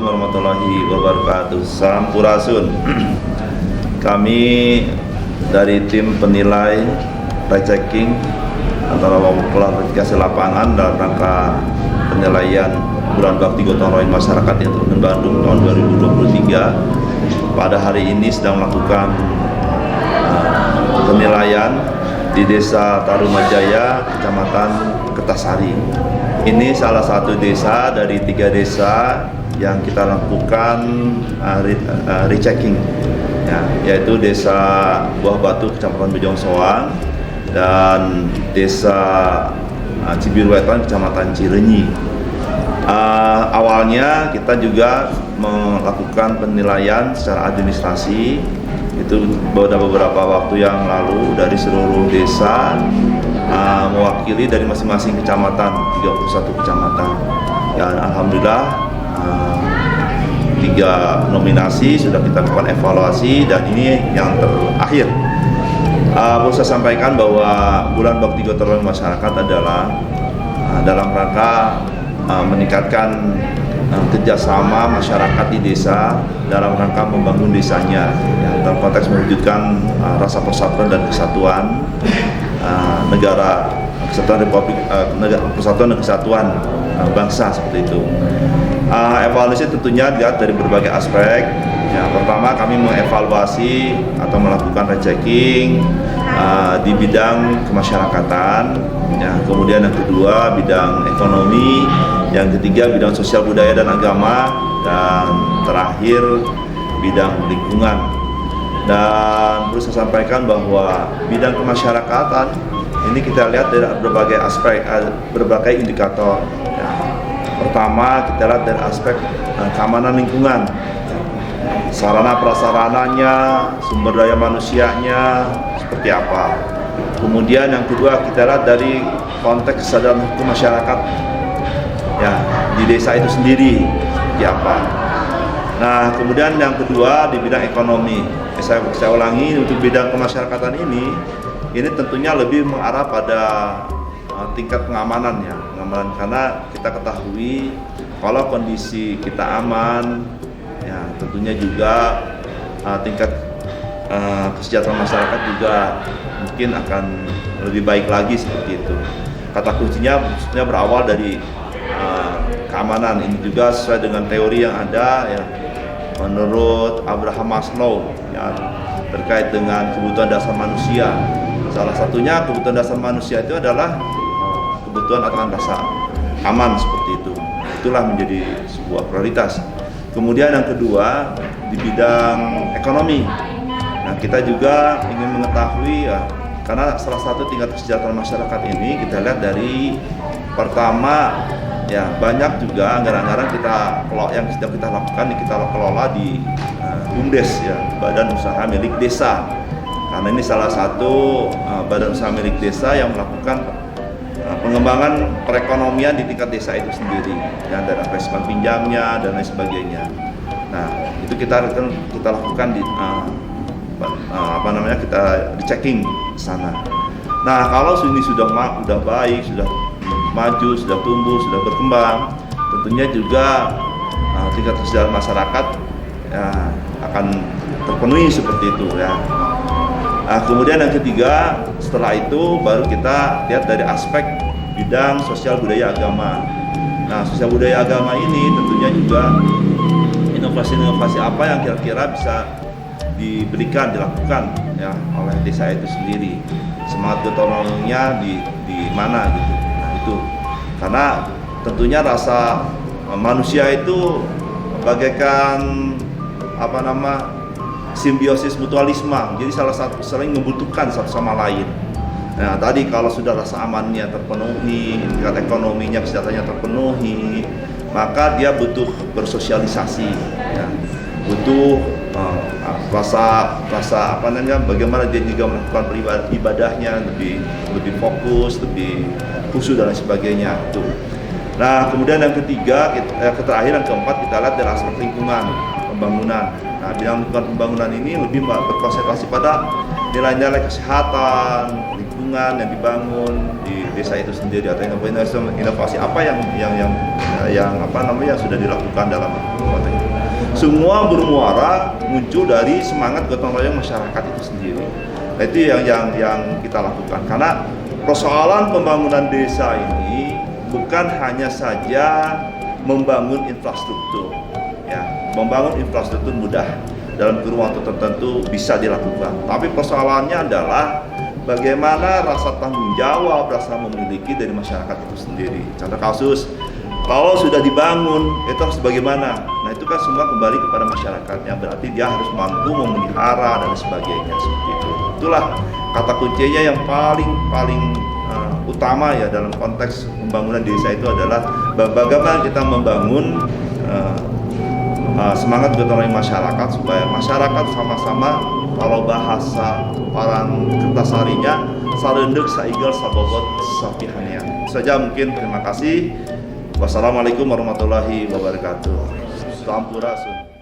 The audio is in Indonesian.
Assalamualaikum warahmatullahi wabarakatuh. Sampurasun. Kami dari tim penilai rechecking antara klarifikasi lapangan dalam rangka penilaian Bulan Bakti Gotong Royong Masyarakat yang Kabupaten Bandung tahun 2023. Pada hari ini sedang melakukan penilaian di Desa Tarumajaya, Kecamatan Kertasari. Ini salah satu desa dari 3 desa yang kita lakukan rechecking, ya, yaitu Desa Buah Batu, Kecamatan Bojong Soang, dan Desa Cibiru Wetan, Kecamatan Cileunyi. Awalnya kita juga melakukan penilaian secara administrasi, itu pada beberapa waktu yang lalu dari seluruh desa, mewakili dari masing-masing kecamatan, 31 kecamatan. Dan alhamdulillah 3 nominasi sudah kita lakukan evaluasi, dan ini yang terakhir. Perlu saya sampaikan bahwa Bulan Bakti Gotong Royong Masyarakat adalah dalam rangka meningkatkan kerjasama masyarakat di desa dalam rangka membangun desanya, ya, dalam konteks mewujudkan rasa persatuan dan kesatuan negara kesatuan Republik Persatuan dan Kesatuan bangsa, seperti itu. Evaluasi tentunya dilihat dari berbagai aspek. Ya, pertama kami mengevaluasi atau melakukan rechecking di bidang kemasyarakatan, ya, kemudian yang kedua bidang ekonomi, yang ketiga bidang sosial budaya dan agama, dan terakhir bidang lingkungan. Dan perlu saya sampaikan bahwa bidang kemasyarakatan ini kita lihat dari berbagai aspek, berbagai indikator. Ya. Pertama kita lihat dari aspek keamanan lingkungan, sarana prasarananya, sumber daya manusianya seperti apa. Kemudian yang kedua kita lihat dari konteks kesadaran hukum masyarakat, ya, di desa itu sendiri seperti apa. Nah, kemudian yang kedua di bidang ekonomi. Saya ulangi, untuk bidang kemasyarakatan ini tentunya lebih mengarah pada tingkat pengamanan, ya, pengamanan, karena kita ketahui kalau kondisi kita aman, ya, tentunya juga tingkat kesejahteraan masyarakat juga mungkin akan lebih baik lagi, seperti itu. Kata kuncinya maksudnya berawal dari keamanan. Ini juga sesuai dengan teori yang ada, ya, menurut Abraham Maslow, ya, terkait dengan kebutuhan dasar manusia. Salah satunya kebutuhan dasar manusia itu adalah kebutuhan akan rasa aman, seperti itu. Itulah menjadi sebuah prioritas. Kemudian yang kedua di bidang ekonomi. Nah, kita juga ingin mengetahui, ya, karena salah satu tingkat kesejahteraan masyarakat ini kita lihat dari pertama, ya, banyak juga anggaran-anggaran yang sedang kita lakukan, kita kelola di BUMDes, ya, Badan Usaha Milik Desa. Karena ini salah satu badan usaha milik desa yang melakukan pengembangan perekonomian di tingkat desa itu sendiri, ya, dari investment pinjamnya dan lain sebagainya. Nah, itu kita lakukan di kita di-checking sana. Nah, kalau ini sudah baik, sudah maju, sudah tumbuh, sudah berkembang, tentunya juga tingkat kesejahteraan masyarakat, ya, akan terpenuhi seperti itu, ya. Nah, kemudian yang ketiga, setelah itu baru kita lihat dari aspek bidang sosial budaya agama. Nah, sosial budaya agama ini tentunya juga inovasi-inovasi apa yang kira-kira bisa dilakukan, ya, oleh desa itu sendiri. Semangat gotong royongnya di mana, gitu. Nah, itu karena tentunya rasa manusia itu bagaikan simbiosis mutualisme, jadi salah satu saling membutuhkan satu sama lain. Nah, tadi kalau sudah rasa amannya terpenuhi, tingkat ekonominya, kesejahteraannya terpenuhi, maka dia butuh bersosialisasi, ya, butuh bagaimana dia juga melakukan ibadahnya lebih fokus, lebih khusyuk dan lain sebagainya. Itu. Nah, kemudian yang ketiga, terakhir yang keempat kita lihat dari aspek lingkungan, pembangunan. Nah, bidang lingkungan pembangunan ini lebih berkonsentrasi pada nilai-nilai kesehatan, lingkungan yang dibangun di desa itu sendiri, atau inovasi apa yang sudah dilakukan dalam konteks itu. Semua bermuara muncul dari semangat gotong royong masyarakat itu sendiri. Nah, itu yang kita lakukan, karena persoalan pembangunan desa ini bukan hanya saja membangun infrastruktur. Ya, membangun infrastruktur mudah, dalam kurun waktu tertentu bisa dilakukan. Tapi persoalannya adalah bagaimana rasa tanggung jawab, rasa memiliki dari masyarakat itu sendiri. Contoh kasus, kalau sudah dibangun, itu harus bagaimana? Nah, itu kan semua kembali kepada masyarakatnya. Berarti dia harus mampu memelihara dan sebagainya, seperti itu. Itulah kata kuncinya yang paling utama ya dalam konteks pembangunan desa itu adalah bagaimana kita membangun semangat gotong royong masyarakat, supaya masyarakat sama-sama, kalau bahasa orang Kertasarinya, sarendek saigel sabobot sapihanian. Saja mungkin, terima kasih. Wassalamualaikum warahmatullahi wabarakatuh. Sampurasun.